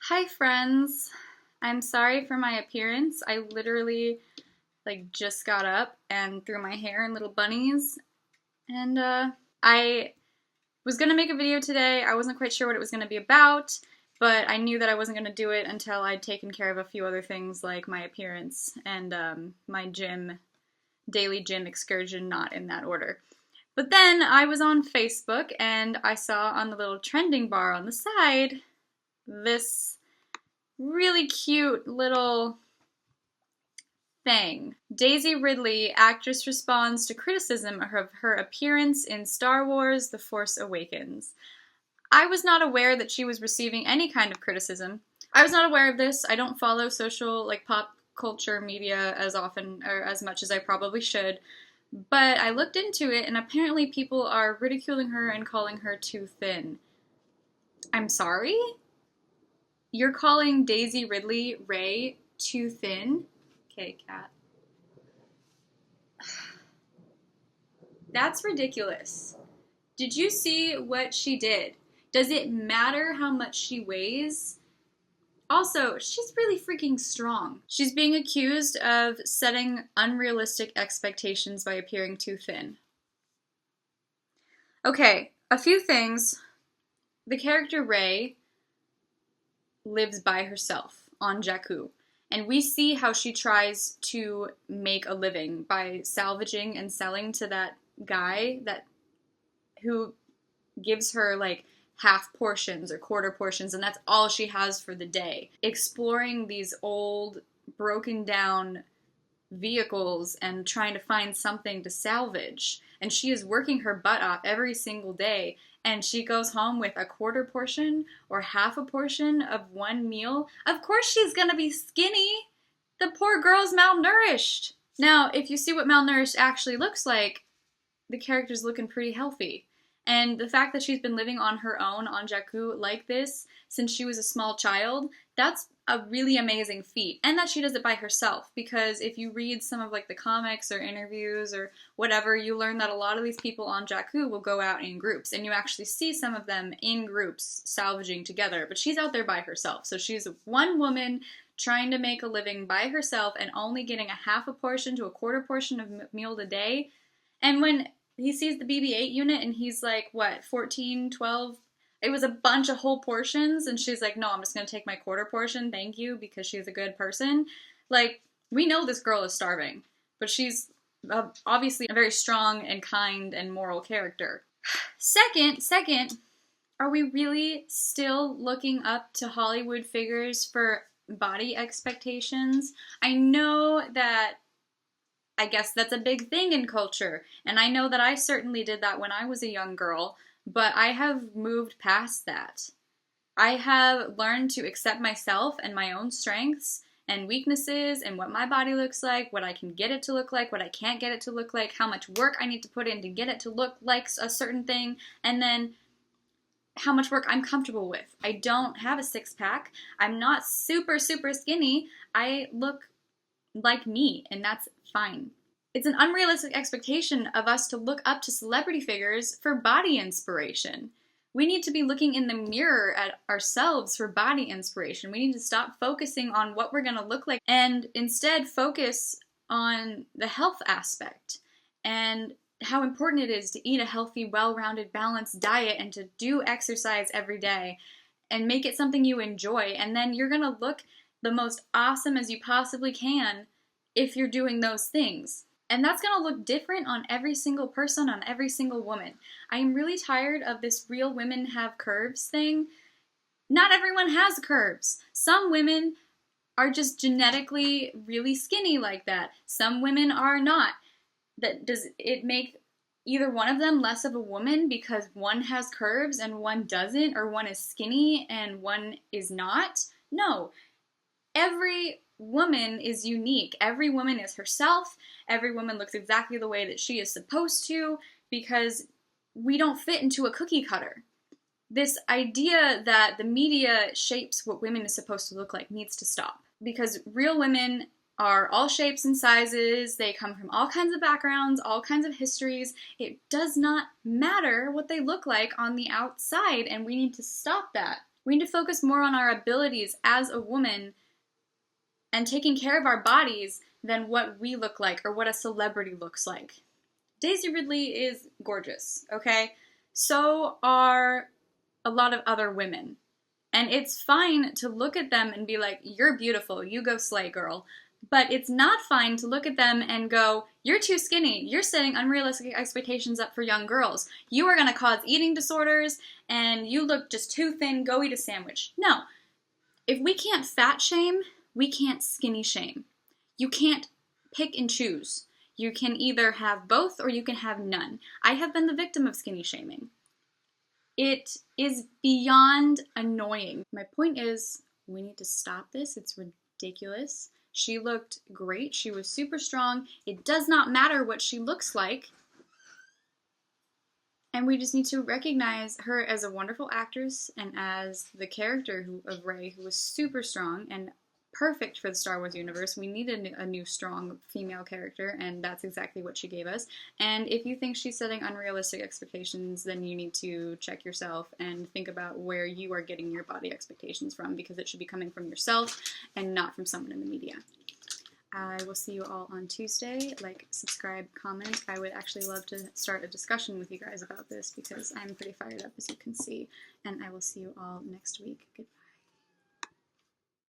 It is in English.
Hi friends. I'm sorry for my appearance. I literally just got up and threw my hair in little bunnies and I was going to make a video today. I wasn't quite sure what it was going to be about, but I knew that I wasn't going to do it until I'd taken care of a few other things like my appearance and my daily gym excursion, not in that order. But then I was on Facebook and I saw on the little trending bar on the side this really cute little thing. Daisy Ridley, actress, responds to criticism of her appearance in Star Wars The Force Awakens. I was not aware that she was receiving any kind of criticism. I was not aware of this. I don't follow social, pop culture media as often or as much as I probably should. But I looked into it, and apparently people are ridiculing her and calling her too thin. I'm sorry? You're calling Daisy Ridley Ray too thin? Okay, cat. That's ridiculous. Did you see what she did? Does it matter how much she weighs? Also, she's really freaking strong. She's being accused of setting unrealistic expectations by appearing too thin. Okay, a few things. The character Rey lives by herself on Jakku, and we see how she tries to make a living by salvaging and selling to that guy who gives her half portions or quarter portions, and that's all she has for the day. Exploring these old, broken down vehicles and trying to find something to salvage. And she is working her butt off every single day, and she goes home with a quarter portion or half a portion of one meal. Of course she's gonna be skinny. The poor girl's malnourished. Now, if you see what malnourished actually looks like, the character's looking pretty healthy. And the fact that she's been living on her own on Jakku like this since she was a small child, that's a really amazing feat. And that she does it by herself, because if you read some of the comics or interviews or whatever, you learn that a lot of these people on Jakku will go out in groups, and you actually see some of them in groups salvaging together, but she's out there by herself. So she's one woman trying to make a living by herself and only getting a half a portion to a quarter portion of meal a day. And when he sees the BB-8 unit and he's 14, 12, it was a bunch of whole portions, and she's like, no, I'm just going to take my quarter portion, thank you, because she's a good person. We know this girl is starving, but she's obviously a very strong and kind and moral character. Second, are we really still looking up to Hollywood figures for body expectations? I know that I guess that's a big thing in culture, and I know that I certainly did that when I was a young girl, but I have moved past that. I have learned to accept myself and my own strengths and weaknesses and what my body looks like, what I can get it to look like, what I can't get it to look like, how much work I need to put in to get it to look like a certain thing, and then how much work I'm comfortable with. I don't have a six-pack. I'm not super, super skinny. I look like me, and that's fine. It's an unrealistic expectation of us to look up to celebrity figures for body inspiration. We need to be looking in the mirror at ourselves for body inspiration. We need to stop focusing on what we're going to look like and instead focus on the health aspect and how important it is to eat a healthy, well-rounded, balanced diet and to do exercise every day and make it something you enjoy. And then you're going to look the most awesome as you possibly can if you're doing those things. And that's going to look different on every single person, on every single woman. I am really tired of this real women have curves thing. Not everyone has curves. Some women are just genetically really skinny like that. Some women are not. Does it make either one of them less of a woman because one has curves and one doesn't, or one is skinny and one is not? No. Every woman is unique. Every woman is herself. Every woman looks exactly the way that she is supposed to, because we don't fit into a cookie cutter. This idea that the media shapes what women is supposed to look like needs to stop, because real women are all shapes and sizes. They come from all kinds of backgrounds, all kinds of histories. It does not matter what they look like on the outside, and we need to stop that. We need to focus more on our abilities as a woman and taking care of our bodies than what we look like or what a celebrity looks like. Daisy Ridley is gorgeous, okay? So are a lot of other women. And it's fine to look at them and be like, you're beautiful, you go slay, girl. But it's not fine to look at them and go, you're too skinny, you're setting unrealistic expectations up for young girls. You are gonna cause eating disorders, and you look just too thin, go eat a sandwich. No. If we can't fat shame, we can't skinny shame. You can't pick and choose. You can either have both or you can have none. I have been the victim of skinny shaming. It is beyond annoying. My point is, we need to stop this. It's ridiculous. She looked great. She was super strong. It does not matter what she looks like. And we just need to recognize her as a wonderful actress and as the character of Rey, who was super strong and perfect for the Star Wars universe. We needed a new strong female character, and that's exactly what she gave us. And if you think she's setting unrealistic expectations, then you need to check yourself and think about where you are getting your body expectations from, because it should be coming from yourself and not from someone in the media. I will see you all on Tuesday. Like, subscribe, comment. I would actually love to start a discussion with you guys about this because I'm pretty fired up, as you can see. And I will see you all next week. Goodbye.